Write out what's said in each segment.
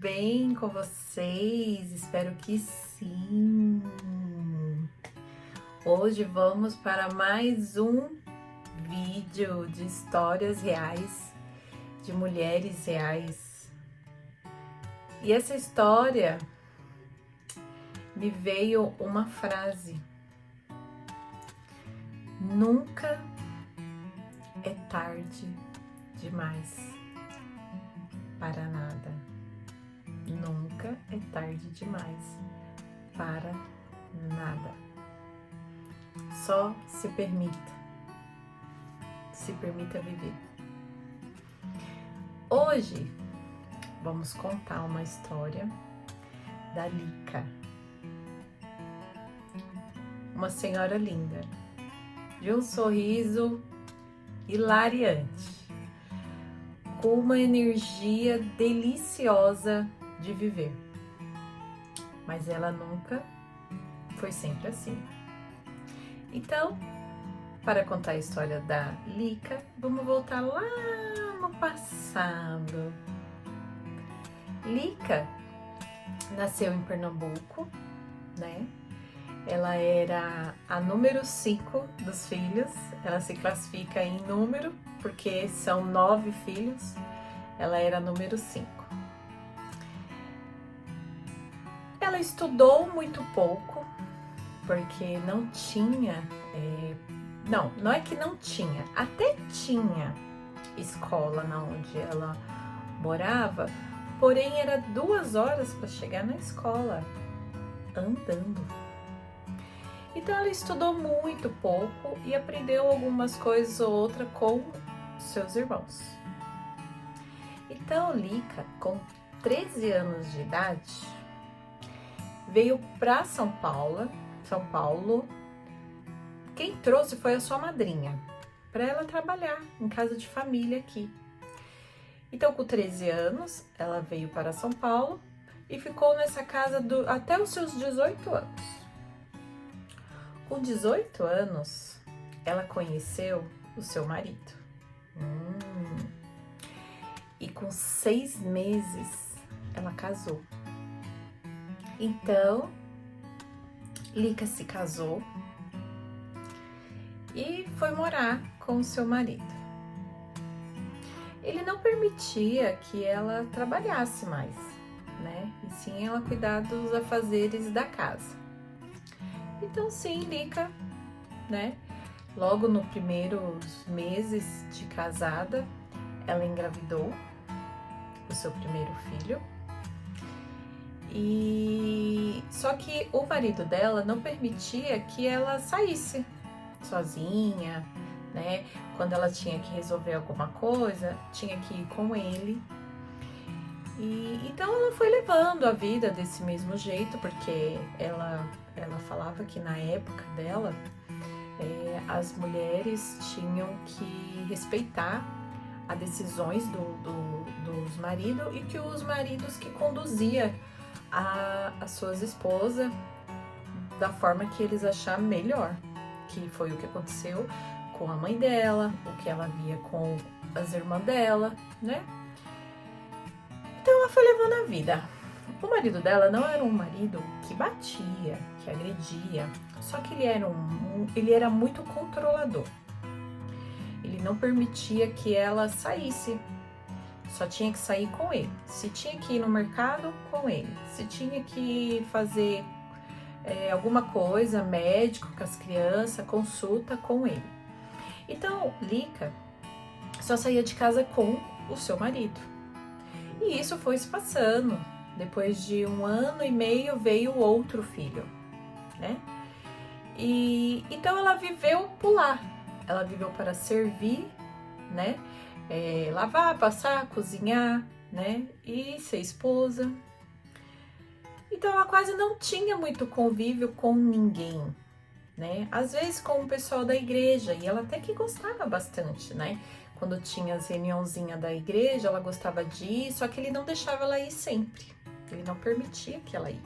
bem com vocês? Espero que sim! Hoje vamos para mais um vídeo de histórias reais, de mulheres reais. E essa história me veio uma frase: nunca é tarde demais para nada. Nunca é tarde demais para nada. Só se permita viver. Hoje vamos contar uma história da Lica, uma senhora linda, de um sorriso hilariante, com uma energia deliciosa de viver. Mas ela nunca foi sempre assim. Então, para contar a história da Lica, vamos voltar lá no passado. Lica nasceu em Pernambuco, né? Ela era a número 5 dos filhos. Ela se classifica em número, porque são 9 filhos. Ela era a número 5. Ela estudou muito pouco, porque não tinha... Não é que não tinha, até tinha escola na onde ela morava, porém era 2 horas para chegar na escola, andando. Então ela estudou muito pouco e aprendeu algumas coisas ou outra com seus irmãos. Então Lica, com 13 anos de idade, veio para São Paulo. Quem trouxe foi a sua madrinha, para ela trabalhar em casa de família aqui. Então, com 13 anos, ela veio para São Paulo e ficou nessa casa até os seus 18 anos. Com 18 anos, ela conheceu o seu marido. E com 6 meses, ela casou. Então, Lica se casou e foi morar com o seu marido. Ele não permitia que ela trabalhasse mais, né? E sim ela cuidar dos afazeres da casa. Então sim, Lica, né? Logo nos primeiros meses de casada, ela engravidou o seu primeiro filho. E só que o marido dela não permitia que ela saísse sozinha, né? Quando ela tinha que resolver alguma coisa, tinha que ir com ele. E então ela foi levando a vida desse mesmo jeito, porque ela falava que na época dela as mulheres tinham que respeitar as decisões dos maridos e que os maridos que conduziam as suas esposas da forma que eles acharam melhor, que foi o que aconteceu com a mãe dela, o que ela via com as irmãs dela, né? Então ela foi levando a vida. O marido dela não era um marido que batia, que agredia, só que ele era muito controlador. Ele não permitia que ela saísse. Só tinha que sair com ele. Se tinha que ir no mercado, com ele. Se tinha que fazer alguma coisa, médico com as crianças, consulta, com ele. Então, Lica só saía de casa com o seu marido. E isso foi se passando. Depois de 1 ano e meio veio outro filho, né? E então ela viveu por lá. Ela viveu para servir, né? Lavar, passar, cozinhar, né? E ser esposa. Então ela quase não tinha muito convívio com ninguém, né? Às vezes com o pessoal da igreja, e ela até que gostava bastante, né? Quando tinha as reuniãozinhas da igreja, ela gostava de ir, só que ele não deixava ela ir sempre. Ele não permitia que ela ia.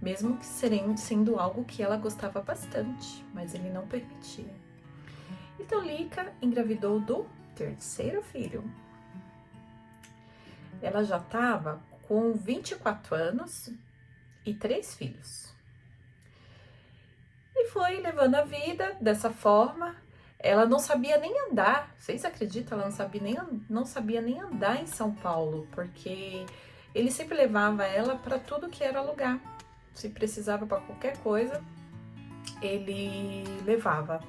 Mesmo que sendo algo que ela gostava bastante, mas ele não permitia. Então Lica engravidou do 3º filho. Ela já estava com 24 anos e 3 filhos. E foi levando a vida dessa forma. Ela não sabia nem andar, vocês acreditam? Ela não sabia nem andar em São Paulo, porque ele sempre levava ela para tudo que era lugar. Se precisava para qualquer coisa, ele levava.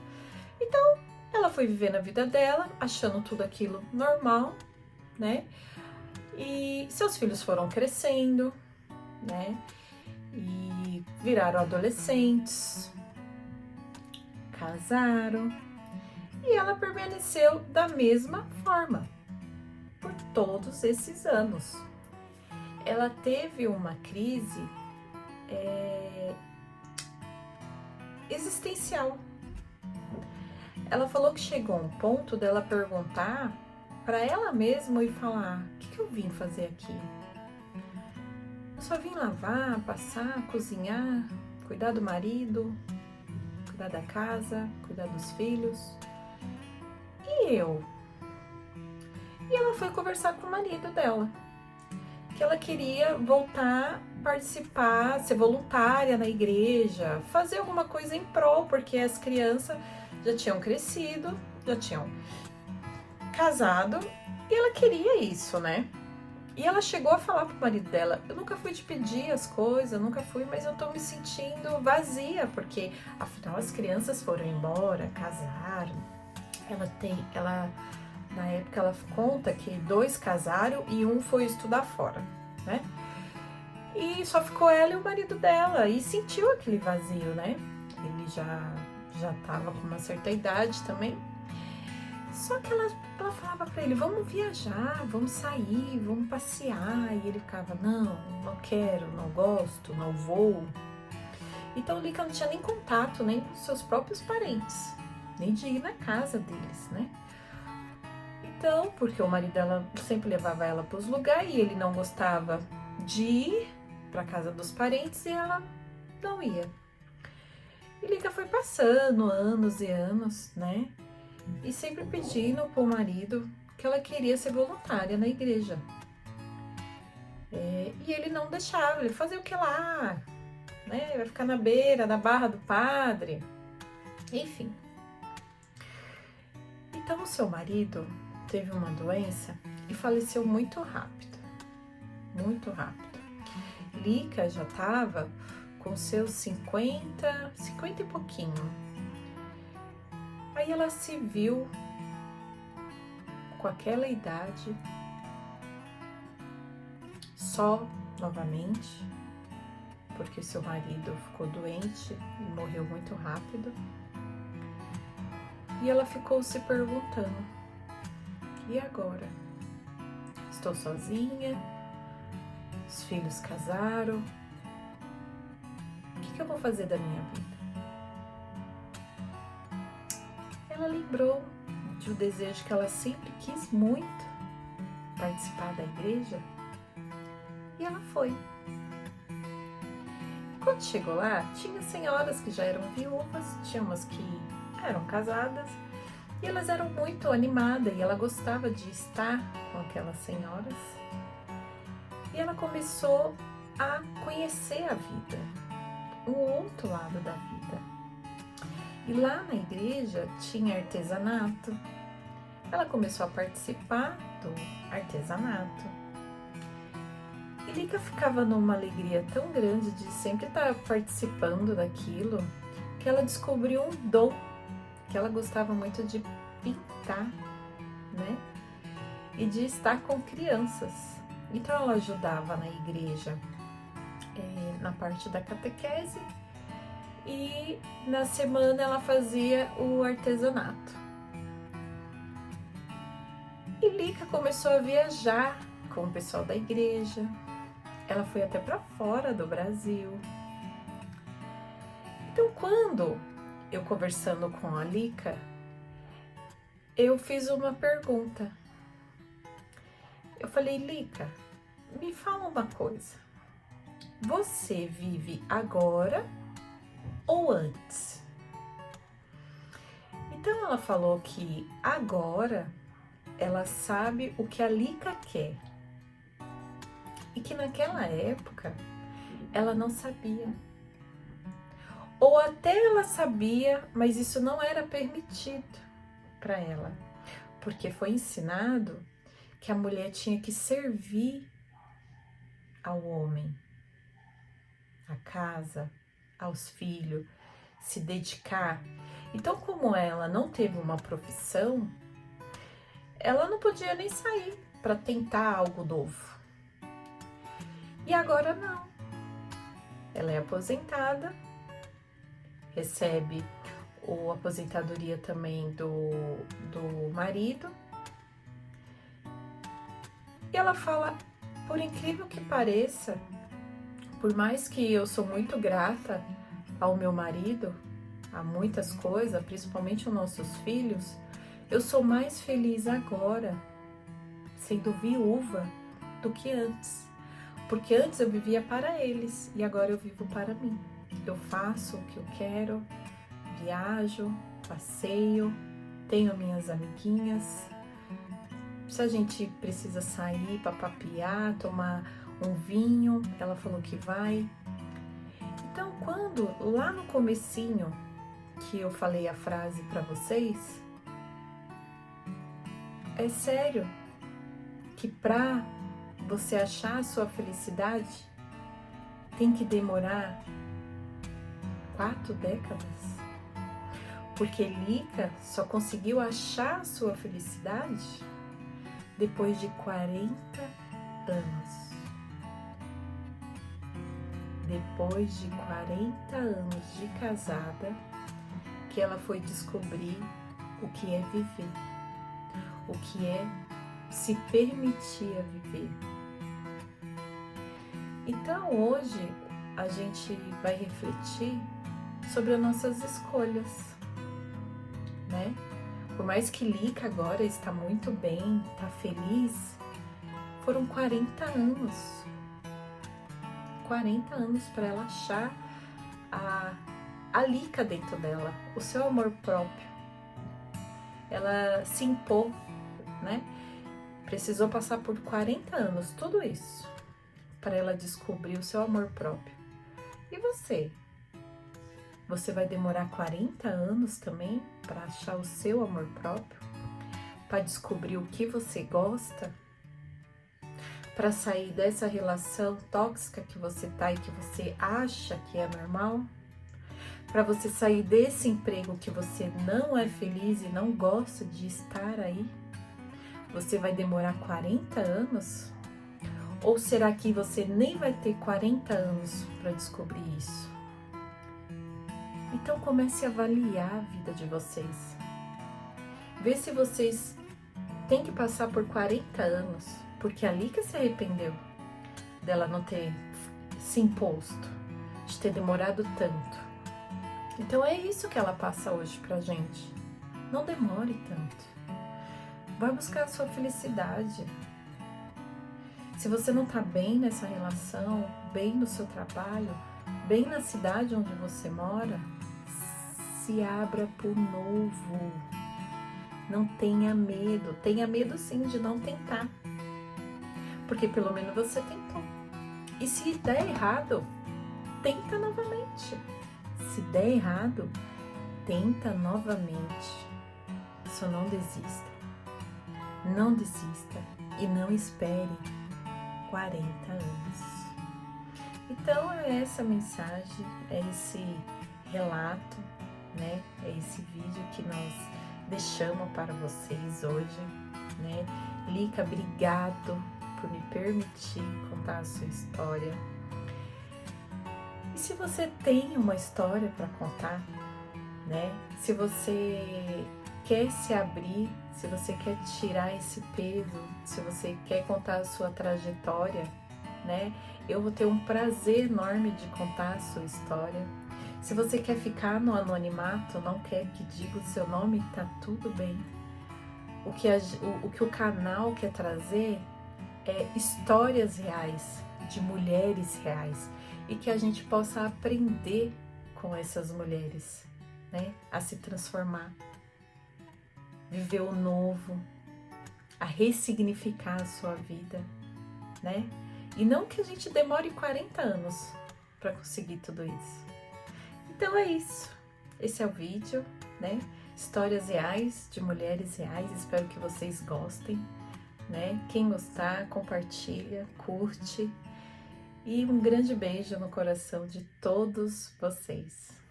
Então, ela foi vivendo a vida dela, achando tudo aquilo normal, né? E seus filhos foram crescendo, né? E viraram adolescentes, casaram, e ela permaneceu da mesma forma por todos esses anos. Ela teve uma crise existencial. Ela falou que chegou a um ponto dela perguntar para ela mesma e falar: o que eu vim fazer aqui? Eu só vim lavar, passar, cozinhar, cuidar do marido, cuidar da casa, cuidar dos filhos. E eu? E ela foi conversar com o marido dela, que ela queria voltar a participar, ser voluntária na igreja, fazer alguma coisa em prol, porque as crianças já tinham crescido, já tinham casado, e ela queria isso, né? E ela chegou a falar pro marido dela: eu nunca fui te pedir as coisas, nunca fui, mas eu tô me sentindo vazia, porque afinal as crianças foram embora, casaram. Na época ela conta que 2 casaram e um foi estudar fora, né? E só ficou ela e o marido dela, e sentiu aquele vazio, né? Ele já tava com uma certa idade também. Só que ela falava pra ele: vamos viajar, vamos sair, vamos passear. E ele ficava: não quero, não gosto, não vou. Então o Lica não tinha nem contato, nem com seus próprios parentes, nem de ir na casa deles, né? Então, porque o marido dela sempre levava ela para os lugares e ele não gostava de ir para casa dos parentes e ela não ia. E Lica foi passando anos e anos, né? E sempre pedindo pro marido que ela queria ser voluntária na igreja. E ele não deixava, ele fazia o que lá, né? Vai ficar na beira, na barra do padre, enfim. Então o seu marido teve uma doença e faleceu muito rápido, muito rápido. Lica já estava com seus 50 e pouquinho. Aí ela se viu com aquela idade, só novamente, porque seu marido ficou doente e morreu muito rápido. E ela ficou se perguntando: e agora? Estou sozinha, os filhos casaram, o que eu vou fazer da minha vida? Ela lembrou de um desejo que ela sempre quis muito, participar da igreja, e ela foi. Quando chegou lá, tinha senhoras que já eram viúvas, tinha umas que eram casadas, e elas eram muito animadas e ela gostava de estar com aquelas senhoras. E ela começou a conhecer a vida, o outro lado da vida. E lá na igreja tinha artesanato. Ela começou a participar do artesanato. E Lica ficava numa alegria tão grande de sempre estar participando daquilo, que ela descobriu um dom, que ela gostava muito de pintar, né? E de estar com crianças. Então ela ajudava na igreja, na parte da catequese, e na semana ela fazia o artesanato. E Lica começou a viajar com o pessoal da igreja. Ela foi até para fora do Brasil. Então, quando eu conversando com a Lica, eu fiz uma pergunta. Eu falei: Lica, me fala uma coisa. Você vive agora ou antes? Então ela falou que agora ela sabe o que a Lica quer. e que naquela época ela não sabia. Ou até ela sabia, mas isso não era permitido para ela, porque foi ensinado que a mulher tinha que servir ao homem, à casa, aos filhos, se dedicar. Então, como ela não teve uma profissão, ela não podia nem sair para tentar algo novo. E agora não. Ela é aposentada, recebe a aposentadoria também do marido. E ela fala, por incrível que pareça, por mais que eu sou muito grata ao meu marido, a muitas coisas, principalmente aos nossos filhos, eu sou mais feliz agora, sendo viúva, do que antes. Porque antes eu vivia para eles e agora eu vivo para mim. Eu faço o que eu quero, viajo, passeio, tenho minhas amiguinhas. Se a gente precisa sair para papear, tomar um vinho, ela falou que vai. Então, quando lá no comecinho que eu falei a frase para vocês, é sério que para você achar a sua felicidade tem que demorar 4 décadas? Porque Lica só conseguiu achar a sua felicidade depois de 40 anos. Depois de 40 anos de casada, que ela foi descobrir o que é viver, o que é se permitir a viver. Então hoje a gente vai refletir sobre as nossas escolhas, né? Por mais que Lica agora está muito bem, está feliz, foram 40 anos. 40 anos para ela achar a Lica dentro dela, o seu amor próprio. Ela se impôs, né? Precisou passar por 40 anos, tudo isso, para ela descobrir o seu amor próprio. E você? Você vai demorar 40 anos também para achar o seu amor próprio? Para descobrir o que você gosta? Para sair dessa relação tóxica que você tá e que você acha que é normal? Para você sair desse emprego que você não é feliz e não gosta de estar aí? Você vai demorar 40 anos? Ou será que você nem vai ter 40 anos para descobrir isso? Então comece a avaliar a vida de vocês. Vê se vocês têm que passar por 40 anos, porque é ali que se arrependeu dela não ter se imposto, de ter demorado tanto. Então é isso que ela passa hoje pra gente. Não demore tanto. Vai buscar a sua felicidade. Se você não tá bem nessa relação, bem no seu trabalho, bem na cidade onde você mora, se abra pro novo. Não tenha medo. Tenha medo sim de não tentar. Porque pelo menos você tentou. E se der errado, tenta novamente. Se der errado, tenta novamente. Só não desista. Não desista e não espere 40 anos. Então é essa mensagem, é esse relato, né? É esse vídeo que nós deixamos para vocês hoje, né? Lica, obrigado por me permitir contar a sua história. E se você tem uma história para contar, né? Se você quer se abrir, se você quer tirar esse peso, se você quer contar a sua trajetória, né? Eu vou ter um prazer enorme de contar a sua história. Se você quer ficar no anonimato, não quer que diga o seu nome, tá tudo bem. O que o canal quer trazer é histórias reais, de mulheres reais, e que a gente possa aprender com essas mulheres, né? A se transformar, viver o novo, a ressignificar a sua vida, né? E não que a gente demore 40 anos para conseguir tudo isso. Então é isso. Esse é o vídeo, né? Histórias reais de mulheres reais. Espero que vocês gostem, né? Quem gostar, compartilha, curte. E um grande beijo no coração de todos vocês.